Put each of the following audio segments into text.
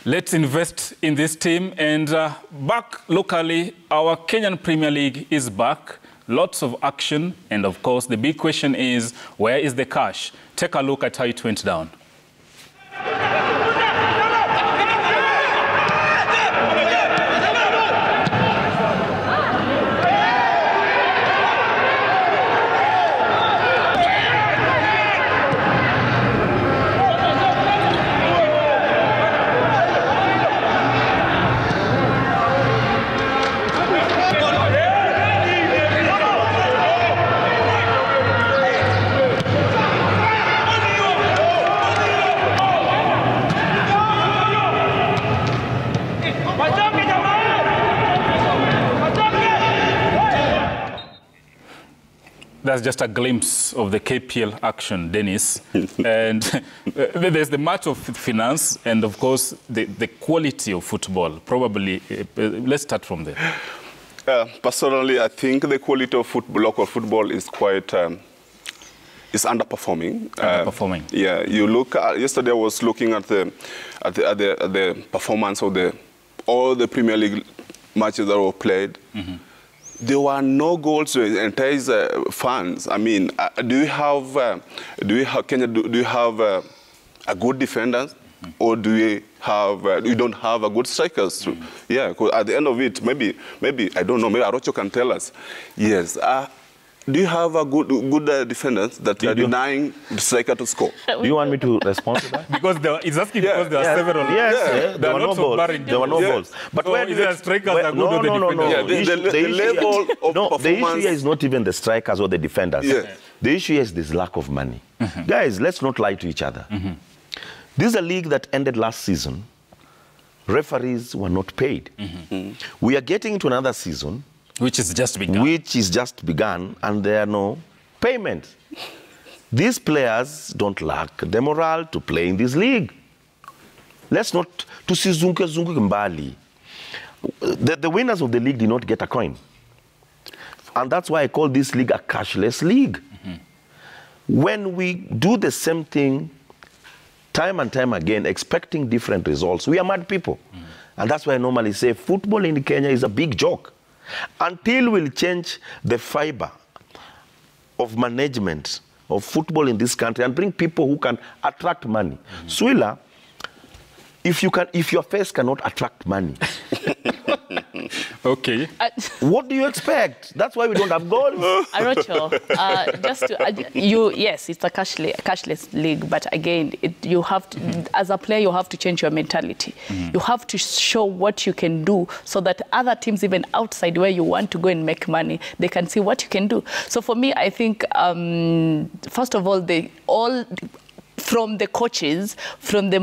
Let's invest in this team. And back locally, our Kenyan Premier League is back. Lots of action. And of course, the big question is, where is the cash? Take a look at how it went down. That's just a glimpse of the KPL action, Dennis. And there's the match of finance and, of course, the quality of football. Probably, let's start from there. Personally, I think the quality of football, local football is quite is underperforming. Underperforming. Yeah, you look at, yesterday I was looking at the performance of all the Premier League matches that were played. Mm-hmm. There were no goals to entice fans. I mean, do you have Kenya? Do you have a good defenders, or do you have you don't have a good strikers? Yeah, because at the end of it, maybe I don't know. Maybe Arocho can tell us. Yes. Do you have a good defenders that are denying the striker to score? Do you want me to respond to that? Because it's asking because there are several. Yes, there were no goals. There were no goals. But so where do the strikers are good or the defenders? Yeah, the level of performance. The issue here is not even the strikers or the defenders. Yeah. The issue here is this lack of money. Mm-hmm. Guys, let's not lie to each other. Mm-hmm. This is a league that ended last season. Referees were not paid. Mm-hmm. We are getting into another season. Which is just begun. And there are no payments. These players don't lack the morale to play in this league. Let's not tusizunke mbali. The winners of the league did not get a coin. And that's why I call this league a cashless league. Mm-hmm. When we do the same thing time and time again, expecting different results, we are mad people. Mm-hmm. And that's why I normally say football in Kenya is a big joke. Until we'll change the fiber of management of football in this country and bring people who can attract money. Mm-hmm. Swila, if your face cannot attract money, okay. What do you expect? That's why we don't have goals. Arocho, yes, it's a cashless league, but again, you have to, as a player, you have to change your mentality. Mm-hmm. You have to show what you can do so that other teams, even outside where you want to go and make money, they can see what you can do. So for me, I think, first of all, from the coaches, from the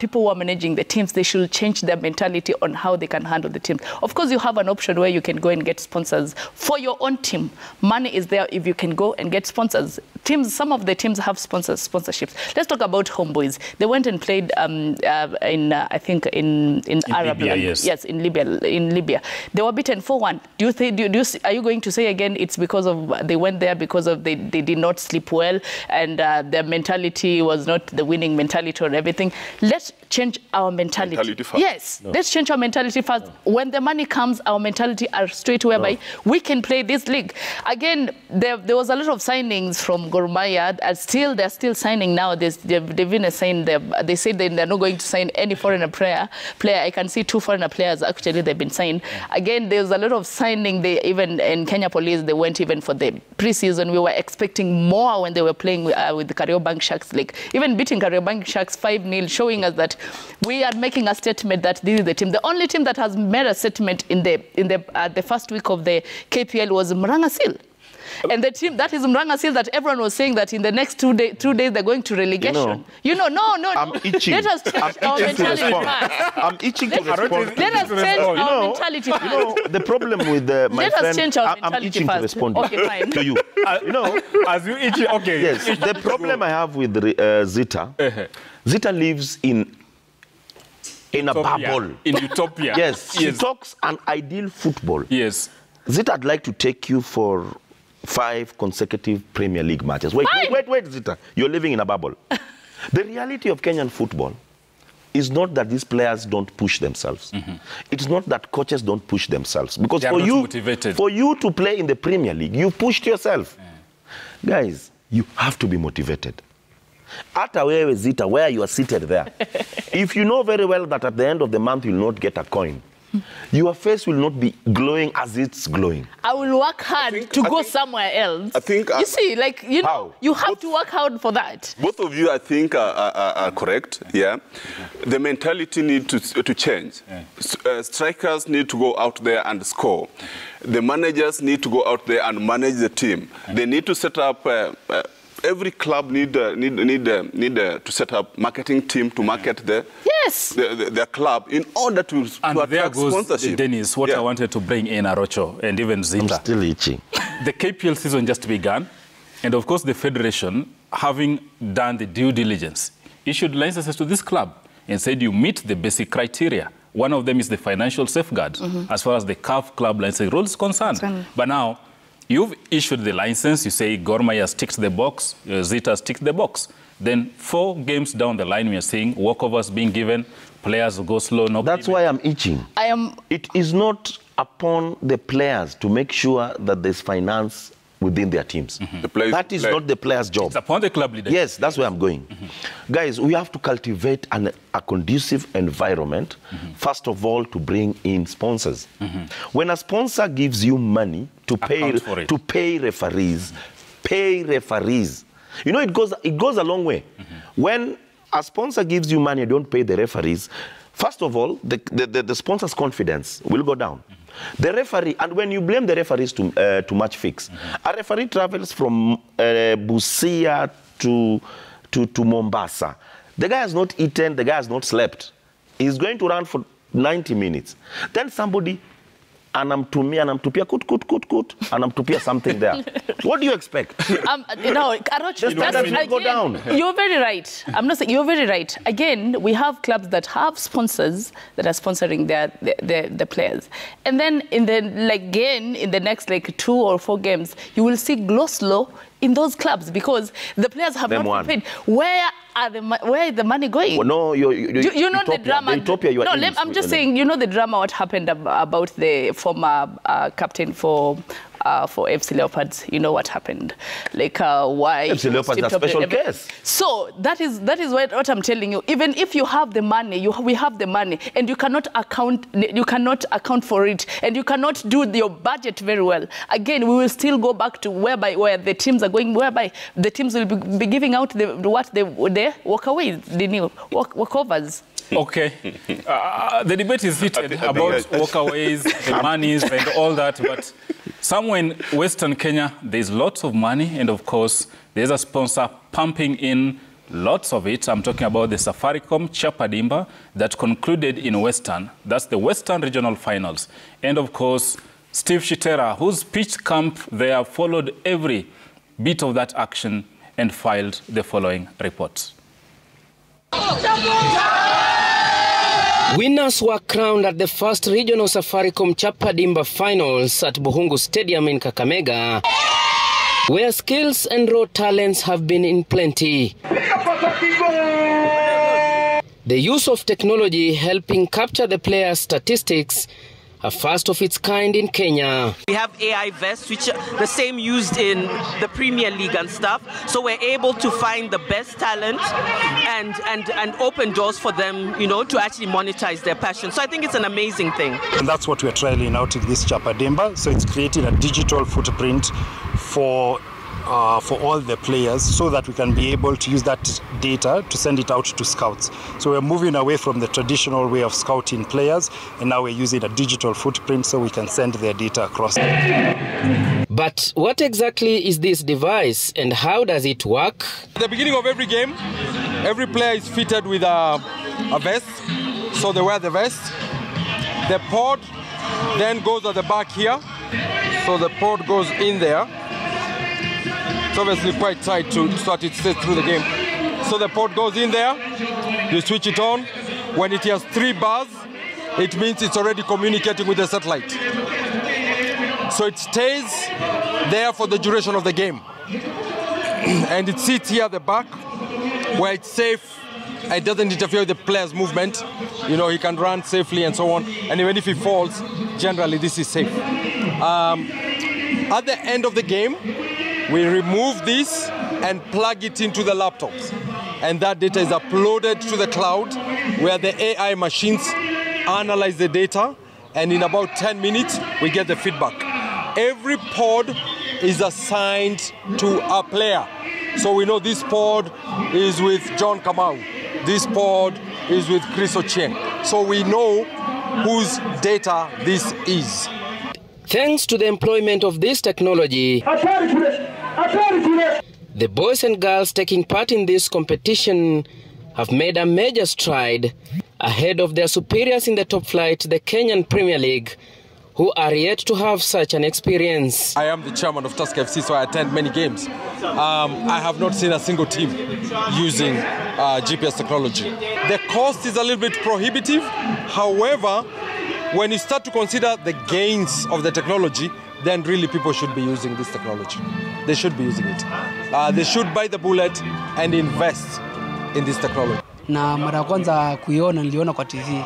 people who are managing the teams, they should change their mentality on how they can handle the teams. Of course, you have an option where you can go and get sponsors for your own team. Money is there if you can go and get sponsors. Some of the teams have sponsorships. Let's talk about Homeboys. They went and played I think in Arab Libya, land. Yes, in Libya. They were beaten 4-1. Are you going to say again it's because of they went there because of they did not sleep well and their mentality was not the winning mentality or everything? Let's change our mentality first. Yes, let's change our mentality first. When the money comes, our mentality are straight whereby we can play this league. Again, there was a lot of signings from Gor Mahia, and they're still signing now. They've even signed they said they're not going to sign any foreigner player. I can see 2 foreigner players actually they've been signed. Again, there's a lot of signing. They even in Kenya Police, they went even for the preseason. We were expecting more when they were playing with the Kariobangi Sharks League. Even beating Kariobangi Sharks 5-0, showing us that we are making a statement that this is the team. The only team that has made a statement in the first week of the KPL was Murang'a Seal. And the team, that is Murang'a Seal, that everyone was saying that in the next 2 days they're going to relegation. No. I'm itching. Let us change our mentality. I'm itching to respond. Let us change our mentality first. The problem with my friend... Let us change our mentality I'm itching to respond to you. As you itch, okay. Yes, the problem I have with Zita, Zita lives in a bubble. In utopia. Yes, she talks an ideal football. Yes. Zita, I'd like to take you for 5 consecutive Premier League matches. Wait, Zita. You're living in a bubble. The reality of Kenyan football, is not that these players don't push themselves. It's not that coaches don't push themselves. Because for you to play in the Premier League, you pushed yourself. Guys, you have to be motivated. Ata wewe Zita, where you are seated there, if you know very well that at the end of the month you will not get a coin, your face will not be glowing as it's glowing. I will work hard to go somewhere else. I think... you see, like, you know, you have to work hard for that. Both of you, I think, are correct, yeah. The mentality needs to change. Strikers need to go out there and score. The managers need to go out there and manage the team. They need to set up... every club need to set up marketing team to market their club in order to attract sponsorship. Dennis, what I wanted to bring in Arocho and even Zita. I'm still itching. The KPL season just began, and of course the federation, having done the due diligence, issued licenses to this club and said you meet the basic criteria. One of them is the financial safeguard, as far as the CAF club license rule is concerned. But now, you've issued the license, you say Gor Mahia has ticked the box, Zita has ticked the box. Then 4 games down the line, we are seeing walkovers being given, players go slow. That's why I'm itching. It is not upon the players to make sure that there's finance within their teams. That is not the player's job. It's upon the club leader. Yes, that's where I'm going. Guys, we have to cultivate a conducive environment, first of all, to bring in sponsors. When a sponsor gives you money to pay referees, you know, it goes a long way. When a sponsor gives you money, you don't pay the referees, first of all, the sponsor's confidence will go down. The referee, and when you blame the referees to match fix, a referee travels from Busia to Mombasa. The guy has not eaten, the guy has not slept. He's going to run for 90 minutes. Then somebody, anamtupia kut, anamtupia something there. What do you expect? Arocho, go down. You're very right. I'm not saying you're very right. Again, we have clubs that have sponsors that are sponsoring the players, and then in the next 2 or 4 games, you will see Goslow in those clubs because the players have not been paid. Where is the money going? Well, no, you know Utopia, the drama. I'm just saying, you know the drama what happened about the former captain for FC Leopards. You know what happened, why FC Leopards is a special case. So that is what I'm telling you. Even if you have the money, we have the money, and you cannot account for it, and you cannot do your budget very well. Again, we will still go back to where the teams are going, whereby the teams will be giving out the walkaways, the new walkovers. Okay. The debate is heated about walkaways, the monies and all that, but somewhere in Western Kenya, there's lots of money, and of course, there's a sponsor pumping in lots of it. I'm talking about the Safaricom Chapadimba that concluded in Western. That's the Western Regional Finals. And of course, Steve Shitera, whose pitch camp there followed every bit of that action and filed the following report. Winners were crowned at the first regional Safaricom Chapadimba finals at Buhungu Stadium in Kakamega, where skills and raw talents have been in plenty. The use of technology helping capture the players' statistics, a first of its kind in Kenya. We have AI vests, which are the same used in the Premier League and stuff. So we're able to find the best talent and open doors for them, to actually monetize their passion. So I think it's an amazing thing. And that's what we're trialing out in this Chapadimba. So it's creating a digital footprint for all the players so that we can be able to use that data to send it out to scouts. So we're moving away from the traditional way of scouting players, and now we're using a digital footprint so we can send their data across. But what exactly is this device and how does it work? At the beginning of every game, every player is fitted with a vest, so they wear the vest. The pod then goes at the back here, so the pod goes in there. It's obviously quite tight to start it straight through the game. So the pod goes in there, you switch it on. When it has 3 bars, it means it's already communicating with the satellite. So it stays there for the duration of the game. And it sits here at the back, where it's safe It doesn't interfere with the player's movement. You know, he can run safely and so on. And even if he falls, generally this is safe. At the end of the game, we remove this and plug it into the laptops. And that data is uploaded to the cloud where the AI machines analyze the data, and in about 10 minutes, we get the feedback. Every pod is assigned to a player. So we know this pod is with John Kamau. This pod is with Chris Ochieng. So we know whose data this is. Thanks to the employment of this technology, the boys and girls taking part in this competition have made a major stride ahead of their superiors in the top flight, the Kenyan Premier League, who are yet to have such an experience. I am the chairman of Tusker FC, so I attend many games. I have not seen a single team using GPS technology. The cost is a little bit prohibitive. However, when you start to consider the gains of the technology, then really people should be using this technology. They should be using it. They should bite the bullet and invest in this technology. Na mara kwanza kuiona niliona kwa TV.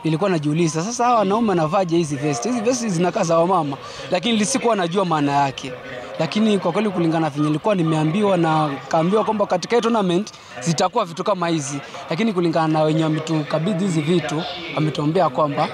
Nilikuwa najiuliza sasa hawa wanaume wanavaje hizi vest? Hizi vest zinakaa za wamama, lakini sikuwa najua maana yake. Lakini kwa kweli kulingana na venye nilikuwa nimeambiwa na kaambiwa kwamba katika tournament zitakuwa vitu kama hizi. Lakini kulingana na wenye wametukabidhi hizi vitu, ametuambia kwamba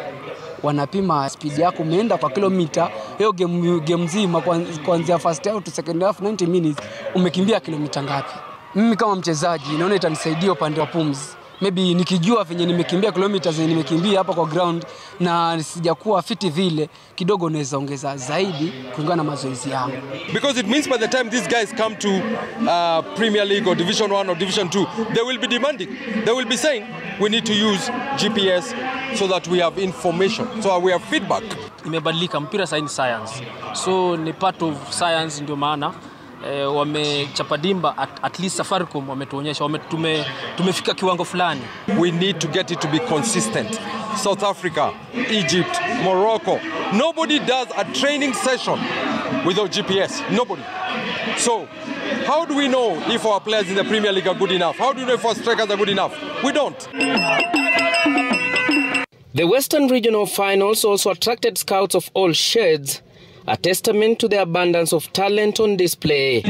wanapima speed yako, umeenda kwa kilomita, hiyo game nzima kuanzia first half to second half 90 minutes umekimbia kilomita ngapi. Mimi kama mchezaji naona itanisaidia upande wa pumzi. Maybe nikijua venye nimekimbia kilomita zenye nimekimbia hapa kwa ground na sijakuwa fiti vile, kidogo naweza ongeza zaidi kulingana na mazoezi yangu. Because it means by the time these guys come to Premier League or Division 1 or Division 2, they will be demanding. They will be saying, we need to use GPS so that we have information, so we have feedback. Imebadilika, mpira sasa ni science. So ni part of science, ndio maana wamechapa dimba, at least Safaricom wametuonyesha tumefika kiwango fulani. We need to get it to be consistent. South Africa, Egypt, Morocco, nobody does a training session without GPS. Nobody. So how do we know if our players in the Premier League are good enough? How do we know if our strikers are good enough? We don't. The Western Regional Finals also attracted scouts of all shades, a testament to the abundance of talent on display.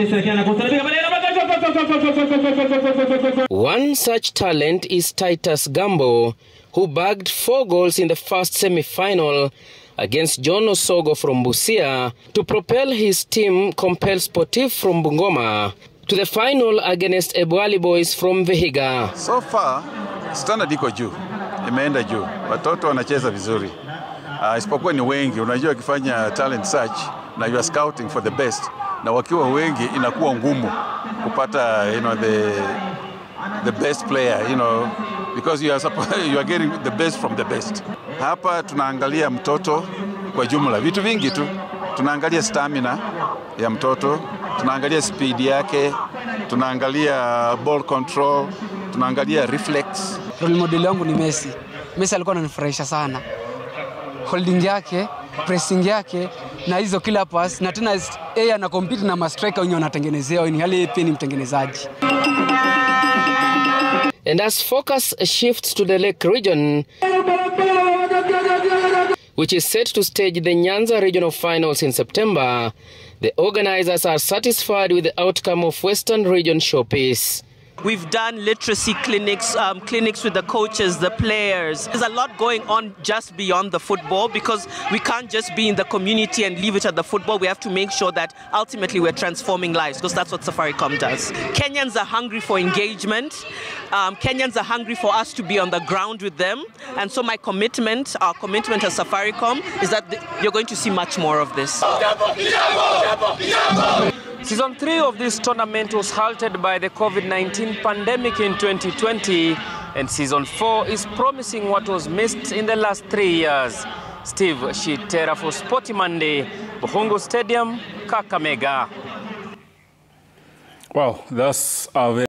One such talent is Titus Gambo, who bagged 4 goals in the first semi-final against John Osogo from Busia to propel his team Compel Sportif from Bungoma to the final against Ebwali Boys from Vihiga. So far, standard iko juu, imeenda juu. Watoto wanacheza vizuri. Isipokuwa ni wengi, unajua ukifanya talent search na you are scouting for the best, na wakiwa wengi inakuwa ngumu kupata the best player, because you are getting the best from the best. Hapa tunaangalia mtoto kwa jumla, vitu vingi tu. Tunaangalia stamina ya mtoto, tunaangalia speed yake, tunaangalia ball control, tunaangalia reflex. Role model wangu ni Messi. Messi alikuwa ananifurahisha sana. Holding yake, pressing yake na hizo kila pass, na tena yeye ana compete na mastriker wenye wanatengenezewa, ni hali pia ni mtengenezaji. And as focus shifts to the Lake region, which is set to stage the Nyanza Regional Finals in September, the organizers are satisfied with the outcome of Western Region Showpiece. We've done literacy clinics, clinics with the coaches, the players. There's a lot going on just beyond the football, because we can't just be in the community and leave it at the football. We have to make sure that ultimately we're transforming lives, because that's what Safaricom does. Kenyans are hungry for engagement. Kenyans are hungry for us to be on the ground with them. And so our commitment as Safaricom is that you're going to see much more of this. Season 3 of this tournament was halted by the COVID-19 pandemic in 2020, and Season 4 is promising what was missed in the last 3 years. Steve Shitera for Sporty Monday, Buhungu Stadium, Kakamega. Wow, that's a very